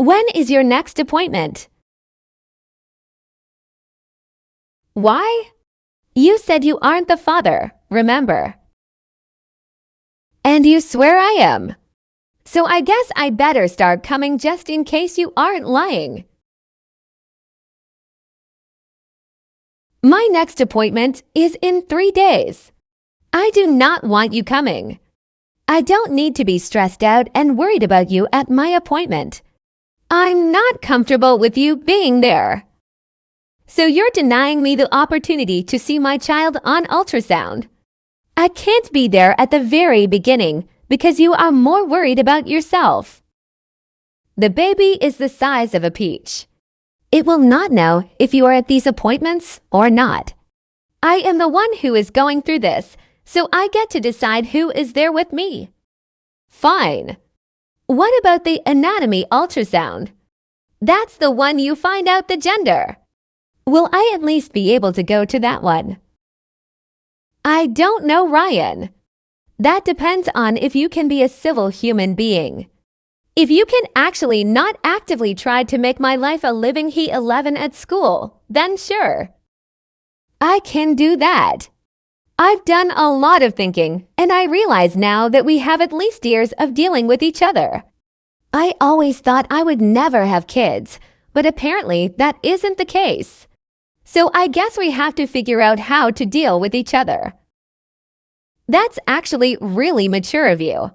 When is your next appointment? Why? You said you aren't the father, remember? And you swear I am. So I guess I better start coming just in case you aren't lying. My next appointment is in 3 days. I do not want you coming. I don't need to be stressed out and worried about you at my appointment. I'm not comfortable with you being there. So you're denying me the opportunity to see my child on ultrasound. I can't be there at the very beginning because you are more worried about yourself. The baby is the size of a peach. It will not know if you are at these appointments or not. I am the one who is going through this, so I get to decide who is there with me. Fine. What about the anatomy ultrasound? That's the one you find out the gender. Will I at least be able to go to that one? I don't know, Ryan. That depends on if you can be a civil human being. If you can actually not actively try to make my life a living he 11 at school, then sure. I can do that. I've done a lot of thinking, and I realize now that we have at least years of dealing with each other. I always thought I would never have kids, but apparently that isn't the case. So I guess we have to figure out how to deal with each other. That's actually really mature of you.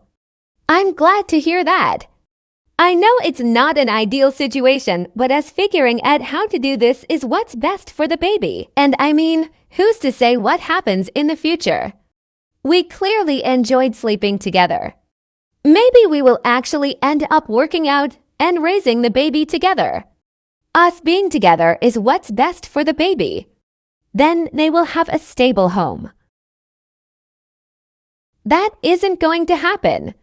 I'm glad to hear that. I know it's not an ideal situation, but as figuring out how to do this is what's best for the baby. And I mean, who's to say what happens in the future? We clearly enjoyed sleeping together. Maybe we will actually end up working out and raising the baby together. Us being together is what's best for the baby. Then they will have a stable home. That isn't going to happen.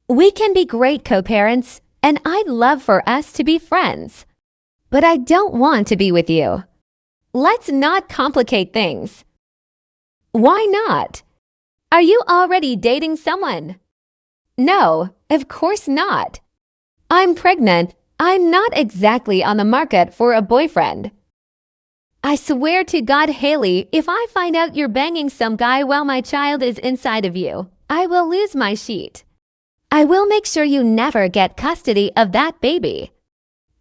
We can be great co-parents, and I'd love for us to be friends. But I don't want to be with you. Let's not complicate things. Why not? Are you already dating someone? No, of course not. I'm pregnant. I'm not exactly on the market for a boyfriend. I swear to God, Haley, if I find out you're banging some guy while my child is inside of you, I will lose my sheet. I will make sure you never get custody of that baby.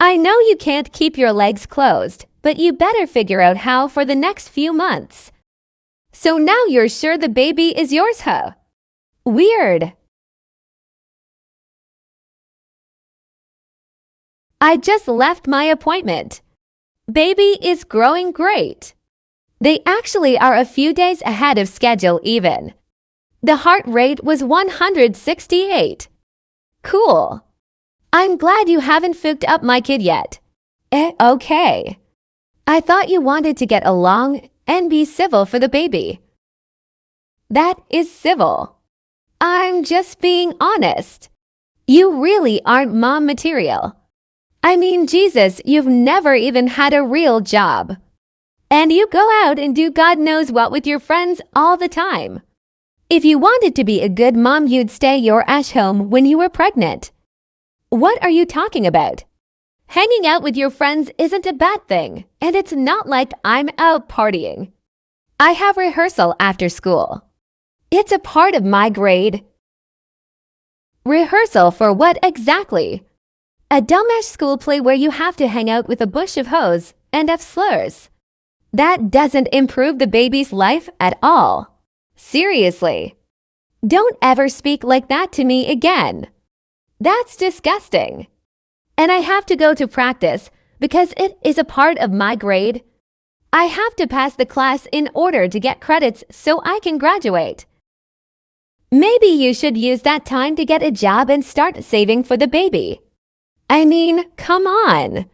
I know you can't keep your legs closed, but you better figure out how for the next few months. So now you're sure the baby is yours, huh? Weird. I just left my appointment. Baby is growing great. They actually are a few days ahead of schedule even. The heart rate was 168. Cool. I'm glad you haven't fucked up my kid yet. Okay. I thought you wanted to get along and be civil for the baby. That is civil. I'm just being honest. You really aren't mom material. I mean, Jesus, you've never even had a real job. And you go out and do God knows what with your friends all the time. If you wanted to be a good mom, you'd stay your ass home when you were pregnant. What are you talking about? Hanging out with your friends isn't a bad thing, and it's not like I'm out partying. I have rehearsal after school. It's a part of my grade. Rehearsal for what exactly? A dumbass school play where you have to hang out with a bush of hoes and have slurs. That doesn't improve the baby's life at all. Seriously. Don't ever speak like that to me again. That's disgusting. And I have to go to practice because it is a part of my grade. I have to pass the class in order to get credits so I can graduate. Maybe you should use that time to get a job and start saving for the baby. I mean, come on.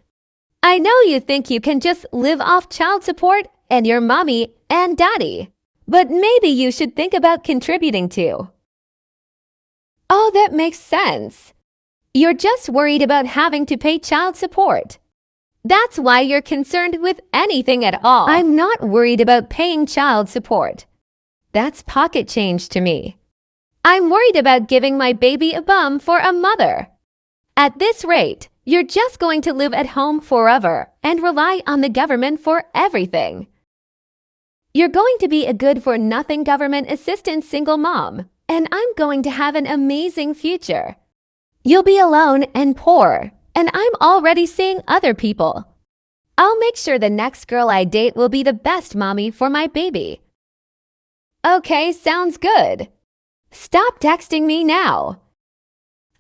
I know you think you can just live off child support and your mommy and daddy, but maybe you should think about contributing too. Oh, that makes sense. You're just worried about having to pay child support. That's why you're concerned with anything at all. I'm not worried about paying child support. That's pocket change to me. I'm worried about giving my baby a bum for a mother. At this rate, You're just going to live at home forever and rely on the government for everything. You're going to be a good-for-nothing government assistant single mom, and I'm going to have an amazing future. You'll be alone and poor, and I'm already seeing other people. I'll make sure the next girl I date will be the best mommy for my baby. Okay, sounds good. Stop texting me now.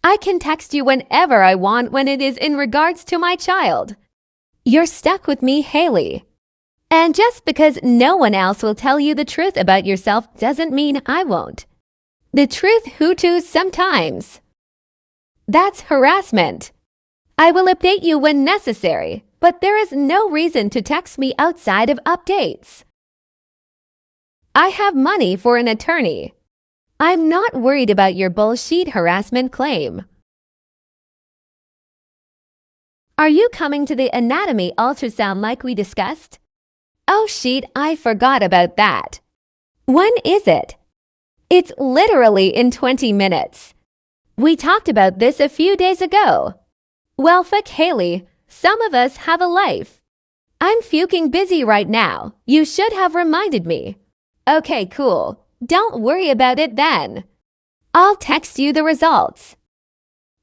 I can text you whenever I want when it is in regards to my child. You're stuck with me, Haley. And just because no one else will tell you the truth about yourself doesn't mean I won't. The truth hoots sometimes. That's harassment. I will update you when necessary, but there is no reason to text me outside of updates. I have money for an attorney. I'm not worried about your bullshit harassment claim. Are you coming to the anatomy ultrasound like we discussed? Oh shit, I forgot about that. When is it? It's literally in 20 minutes. We talked about this a few days ago. Well, fuck Haley, some of us have a life. I'm fucking busy right now. You should have reminded me. Okay, cool. Don't worry about it then. I'll text you the results.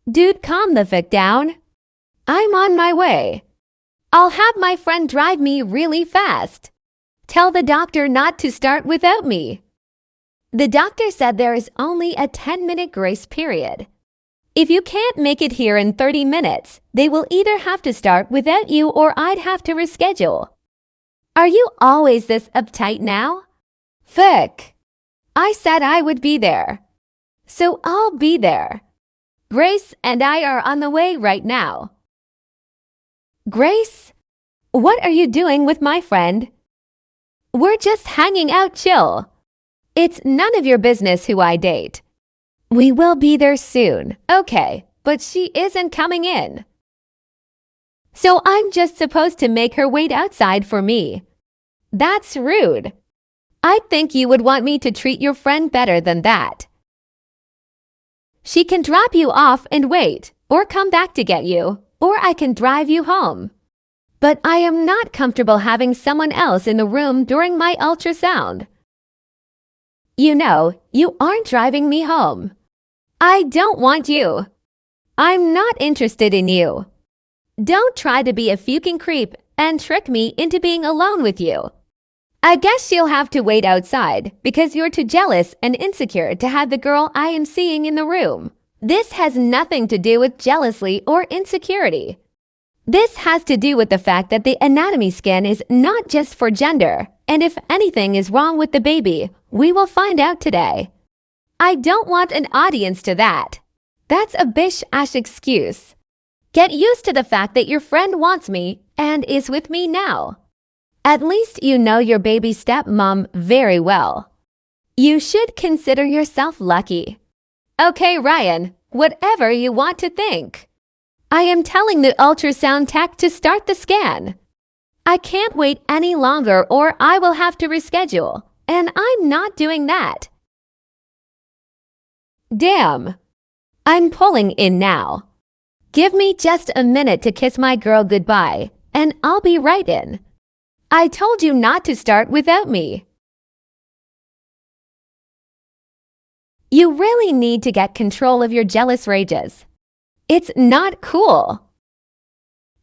Dude, calm the fuck down. I'm on my way. I'll have my friend drive me really fast. Tell the doctor not to start without me. The doctor said there is only a 10-minute grace period. If you can't make it here in 30 minutes, they will either have to start without you or I'd have to reschedule. Are you always this uptight now? Fuck. I said I would be there. So I'll be there. Grace and I are on the way right now. Grace? What are you doing with my friend? We're just hanging out chill. It's none of your business who I date. We will be there soon, okay, but she isn't coming in. So I'm just supposed to make her wait outside for me. That's rude. I think you would want me to treat your friend better than that. She can drop you off and wait, or come back to get you, or I can drive you home. But I am not comfortable having someone else in the room during my ultrasound. You know, you aren't driving me home. I don't want you. I'm not interested in you. Don't try to be a fucking creep and trick me into being alone with you. I guess you'll have to wait outside because you're too jealous and insecure to have the girl I am seeing in the room. This has nothing to do with jealousy or insecurity. This has to do with the fact that the anatomy scan is not just for gender, and if anything is wrong with the baby, we will find out today. I don't want an audience to that. That's a bish-ash excuse. Get used to the fact that your friend wants me and is with me now. At least you know your baby's stepmom very well. You should consider yourself lucky. Okay, Ryan, whatever you want to think. I am telling the ultrasound tech to start the scan. I can't wait any longer or I will have to reschedule, and I'm not doing that. Damn. I'm pulling in now. Give me just a minute to kiss my girl goodbye, and I'll be right in. I told you not to start without me. You really need to get control of your jealous rages. It's not cool.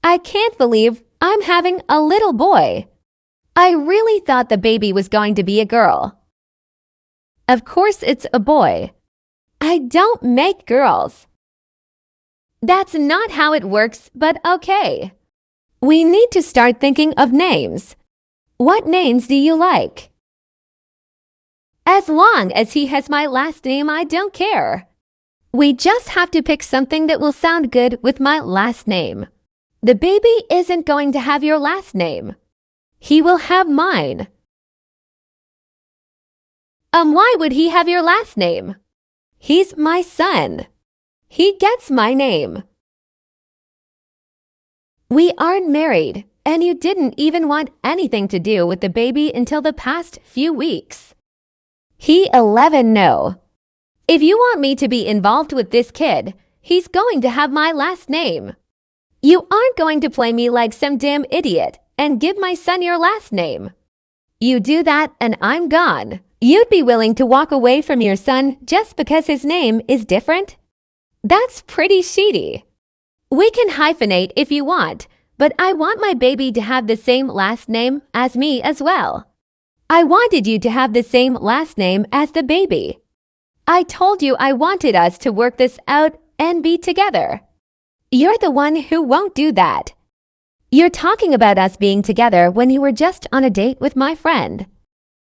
I can't believe I'm having a little boy. I really thought the baby was going to be a girl. Of course it's a boy. I don't make girls. That's not how it works, but okay. We need to start thinking of names. What names do you like? As long as he has my last name, I don't care. We just have to pick something that will sound good with my last name. The baby isn't going to have your last name. He will have mine. Why would he have your last name? He's my son. He gets my name. We aren't married, and you didn't even want anything to do with the baby until the past few weeks. He 11 no. If you want me to be involved with this kid, he's going to have my last name. You aren't going to play me like some damn idiot and give my son your last name. You do that and I'm gone. You'd be willing to walk away from your son just because his name is different? That's pretty shady. We can hyphenate if you want, but I want my baby to have the same last name as me as well. I wanted you to have the same last name as the baby. I told you I wanted us to work this out and be together. You're the one who won't do that. You're talking about us being together when you were just on a date with my friend.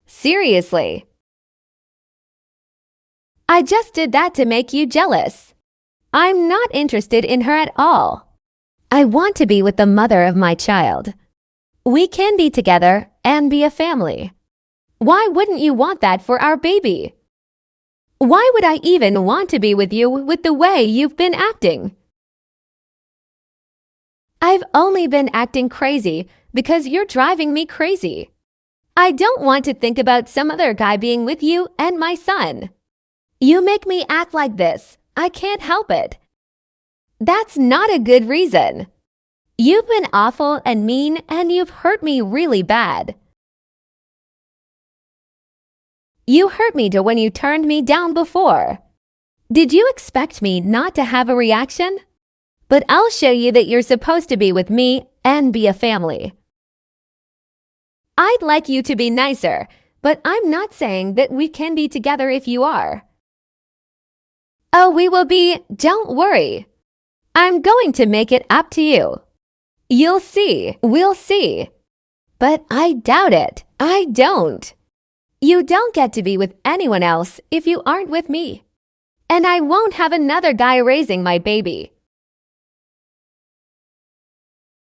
Seriously. I just did that to make you jealous. I'm not interested in her at all. I want to be with the mother of my child. We can be together and be a family. Why wouldn't you want that for our baby? Why would I even want to be with you with the way you've been acting? I've only been acting crazy because you're driving me crazy. I don't want to think about some other guy being with you and my son. You make me act like this. I can't help it. That's not a good reason. You've been awful and mean and you've hurt me really bad. You hurt me when you turned me down before. Did you expect me not to have a reaction? But I'll show you that you're supposed to be with me and be a family. I'd like you to be nicer, but I'm not saying that we can be together if you are. Oh, we will be, don't worry. I'm going to make it up to you. You'll see, we'll see. But I doubt it. I don't. You don't get to be with anyone else if you aren't with me. And I won't have another guy raising my baby.